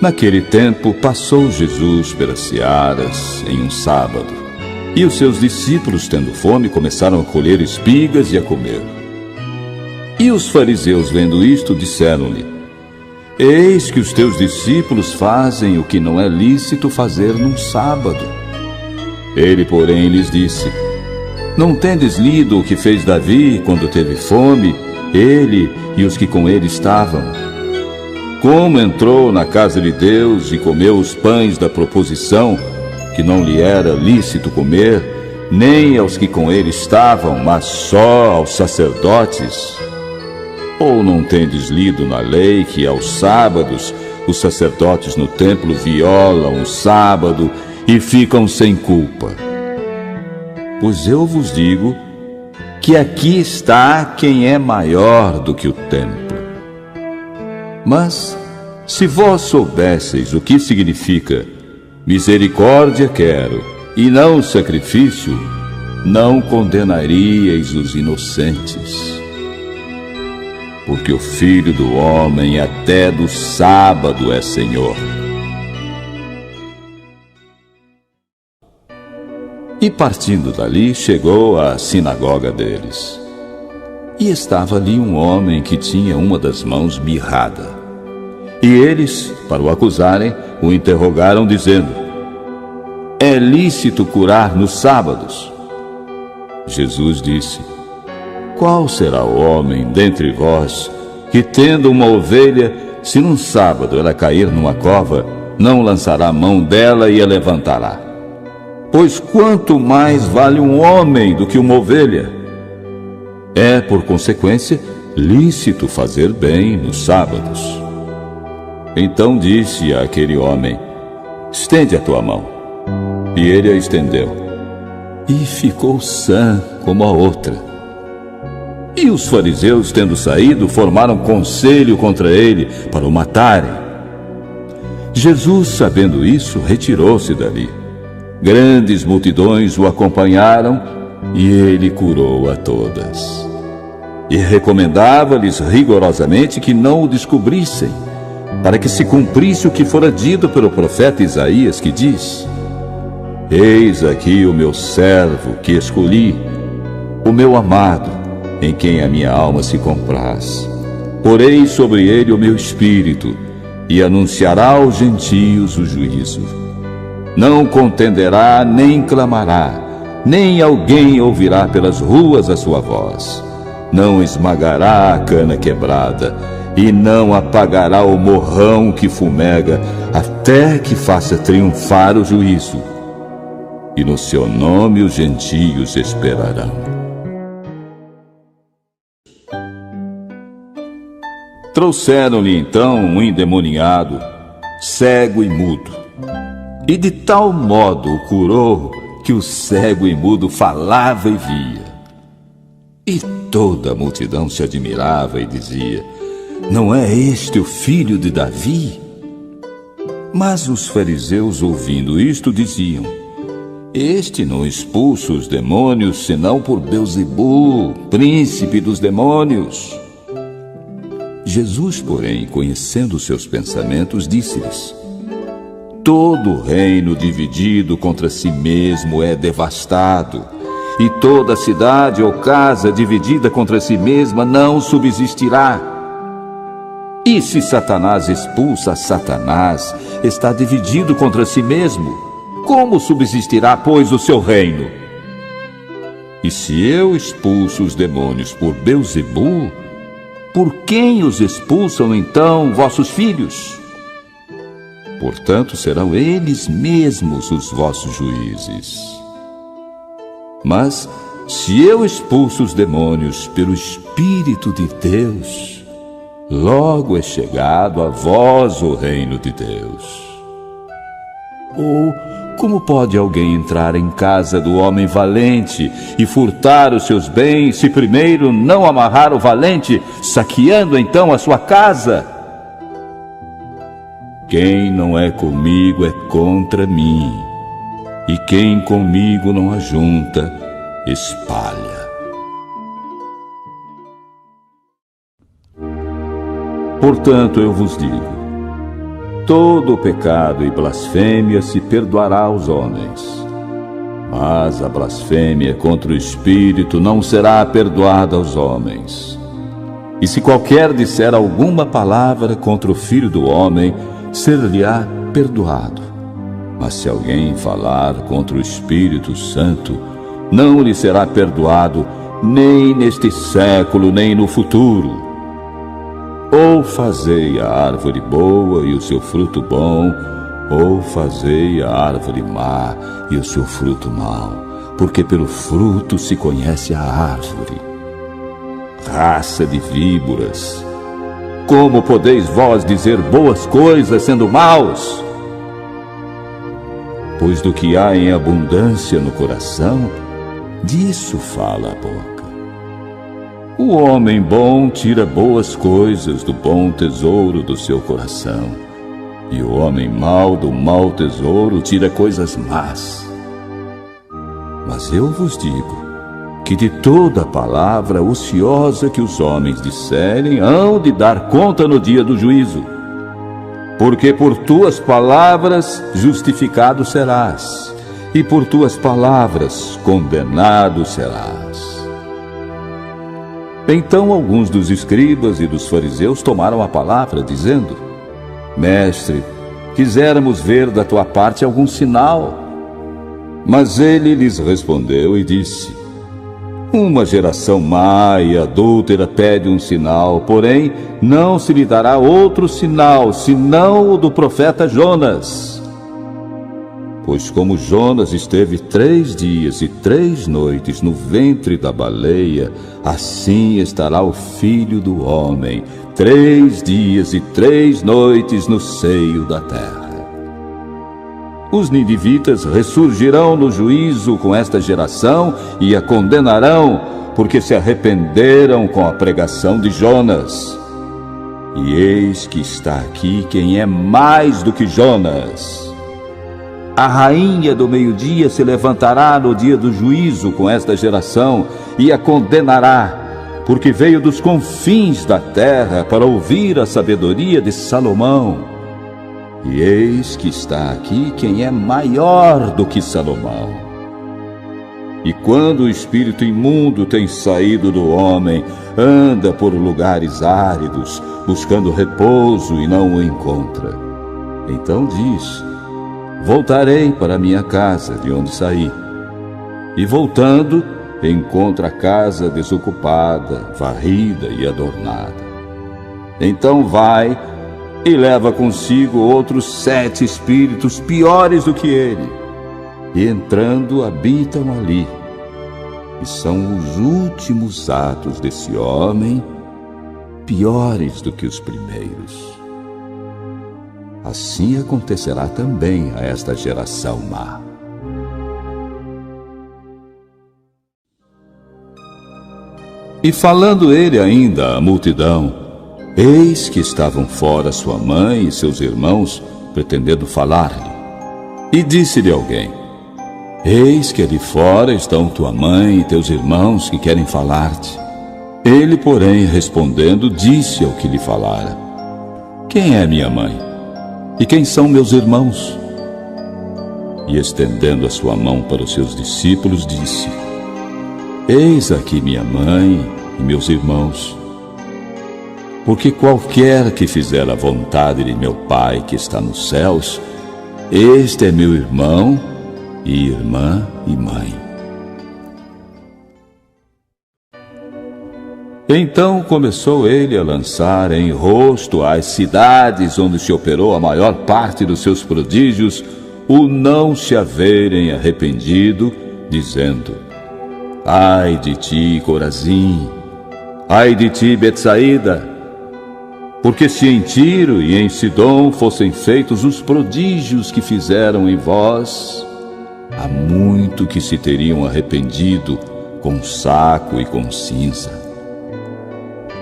Naquele tempo, passou Jesus pelas searas em um sábado, e os seus discípulos, tendo fome, começaram a colher espigas e a comer. E os fariseus, vendo isto, disseram-lhe: Eis que os teus discípulos fazem o que não é lícito fazer num sábado. Ele, porém, lhes disse: Não tendes lido o que fez Davi quando teve fome, ele e os que com ele estavam? Como entrou na casa de Deus e comeu os pães da proposição, que não lhe era lícito comer, nem aos que com ele estavam, mas só aos sacerdotes? Ou não tendes lido na lei que aos sábados os sacerdotes no templo violam o sábado e ficam sem culpa? Pois eu vos digo que aqui está quem é maior do que o templo. Mas, se vós soubesseis o que significa misericórdia quero e não sacrifício, não condenaríeis os inocentes. Porque o Filho do Homem até do sábado é Senhor. E partindo dali, chegou à sinagoga deles. E estava ali um homem que tinha uma das mãos mirrada. E eles, para o acusarem, o interrogaram, dizendo: É lícito curar nos sábados? Jesus disse: Qual será o homem dentre vós que, tendo uma ovelha, se num sábado ela cair numa cova, não lançará a mão dela e a levantará? Pois quanto mais vale um homem do que uma ovelha? É, por consequência, lícito fazer bem nos sábados. Então disse àquele homem: Estende a tua mão. E ele a estendeu, e ficou sã como a outra. E os fariseus, tendo saído, formaram conselho contra ele para o matarem. Jesus, sabendo isso, retirou-se dali. Grandes multidões o acompanharam, e ele curou a todas. E recomendava-lhes rigorosamente que não o descobrissem, para que se cumprisse o que fora dito pelo profeta Isaías, que diz: Eis aqui o meu servo que escolhi, o meu amado, em quem a minha alma se compraz. Porei sobre ele o meu espírito, e anunciará aos gentios o juízo. Não contenderá, nem clamará, nem alguém ouvirá pelas ruas a sua voz. Não esmagará a cana quebrada, e não apagará o morrão que fumega, até que faça triunfar o juízo. E no seu nome os gentios esperarão. Trouxeram-lhe então um endemoniado, cego e mudo. E de tal modo o curou, que o cego e mudo falava e via. E toda a multidão se admirava e dizia: Não é este o filho de Davi? Mas os fariseus, ouvindo isto, diziam: Este não expulsa os demônios, senão por Beelzebu, príncipe dos demônios. Jesus, porém, conhecendo seus pensamentos, disse-lhes: Todo reino dividido contra si mesmo é devastado, e toda cidade ou casa dividida contra si mesma não subsistirá. E se Satanás expulsa Satanás, está dividido contra si mesmo. Como subsistirá, pois, o seu reino? E se eu expulso os demônios por Beelzebu, por quem os expulsam então vossos filhos? Portanto, serão eles mesmos os vossos juízes. Mas, se eu expulso os demônios pelo Espírito de Deus, logo é chegado a vós o reino de Deus. Ou como pode alguém entrar em casa do homem valente e furtar os seus bens, se primeiro não amarrar o valente, saqueando então a sua casa? Quem não é comigo é contra mim, e quem comigo não ajunta, espalha. Portanto, eu vos digo: todo o pecado e blasfêmia se perdoará aos homens. Mas a blasfêmia contra o Espírito não será perdoada aos homens. E se qualquer disser alguma palavra contra o Filho do Homem, ser-lhe-á perdoado. Mas se alguém falar contra o Espírito Santo, não lhe será perdoado, nem neste século, nem no futuro. Ou fazei a árvore boa e o seu fruto bom, ou fazei a árvore má e o seu fruto mau, porque pelo fruto se conhece a árvore. Raça de víboras, como podeis vós dizer boas coisas sendo maus? Pois do que há em abundância no coração, disso fala a boca. O homem bom tira boas coisas do bom tesouro do seu coração, e o homem mau do mau tesouro tira coisas más. Mas eu vos digo que de toda palavra ociosa que os homens disserem, hão de dar conta no dia do juízo. Porque por tuas palavras justificado serás, e por tuas palavras condenado serás. Então alguns dos escribas e dos fariseus tomaram a palavra, dizendo: Mestre, quiséramos ver da tua parte algum sinal. Mas ele lhes respondeu e disse: Uma geração má e adúltera pede um sinal, porém não se lhe dará outro sinal, senão o do profeta Jonas. Pois como Jonas esteve 3 dias e 3 noites no ventre da baleia, assim estará o Filho do Homem, 3 dias e 3 noites no seio da terra. Os ninivitas ressurgirão no juízo com esta geração e a condenarão, porque se arrependeram com a pregação de Jonas. E eis que está aqui quem é mais do que Jonas. A rainha do meio-dia se levantará no dia do juízo com esta geração e a condenará, porque veio dos confins da terra para ouvir a sabedoria de Salomão. E eis que está aqui quem é maior do que Salomão. E quando o espírito imundo tem saído do homem, anda por lugares áridos, buscando repouso e não o encontra. Então diz: Voltarei para minha casa de onde saí. E voltando, encontra a casa desocupada, varrida e adornada. Então vai e leva consigo outros 7 espíritos piores do que ele, e entrando habitam ali. E são os últimos atos desse homem piores do que os primeiros. Assim acontecerá também a esta geração má. E falando ele ainda à multidão, eis que estavam fora sua mãe e seus irmãos, pretendendo falar-lhe. E disse-lhe alguém: Eis que ali fora estão tua mãe e teus irmãos que querem falar-te. Ele, porém, respondendo, disse ao que lhe falara: Quem é minha mãe? E quem são meus irmãos? E estendendo a sua mão para os seus discípulos, disse: Eis aqui minha mãe e meus irmãos. Porque qualquer que fizer a vontade de meu Pai que está nos céus, este é meu irmão e irmã e mãe. Então começou ele a lançar em rosto às cidades onde se operou a maior parte dos seus prodígios o não se haverem arrependido, dizendo: Ai de ti, Corazim! Ai de ti, Betsaída! Porque se em Tiro e em Sidom fossem feitos os prodígios que fizeram em vós, há muito que se teriam arrependido com saco e com cinza.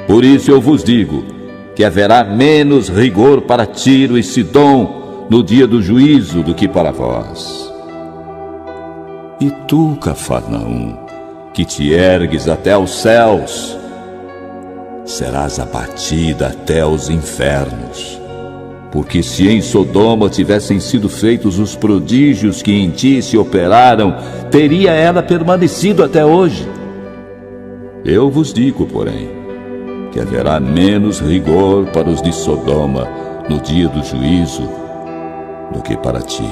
Por isso eu vos digo que haverá menos rigor para Tiro e Sidom no dia do juízo do que para vós. E tu, Cafarnaum, que te ergues até os céus, serás abatida até os infernos. Porque se em Sodoma tivessem sido feitos os prodígios que em ti se operaram, teria ela permanecido até hoje. Eu vos digo, porém, que haverá menos rigor para os de Sodoma no dia do juízo do que para ti.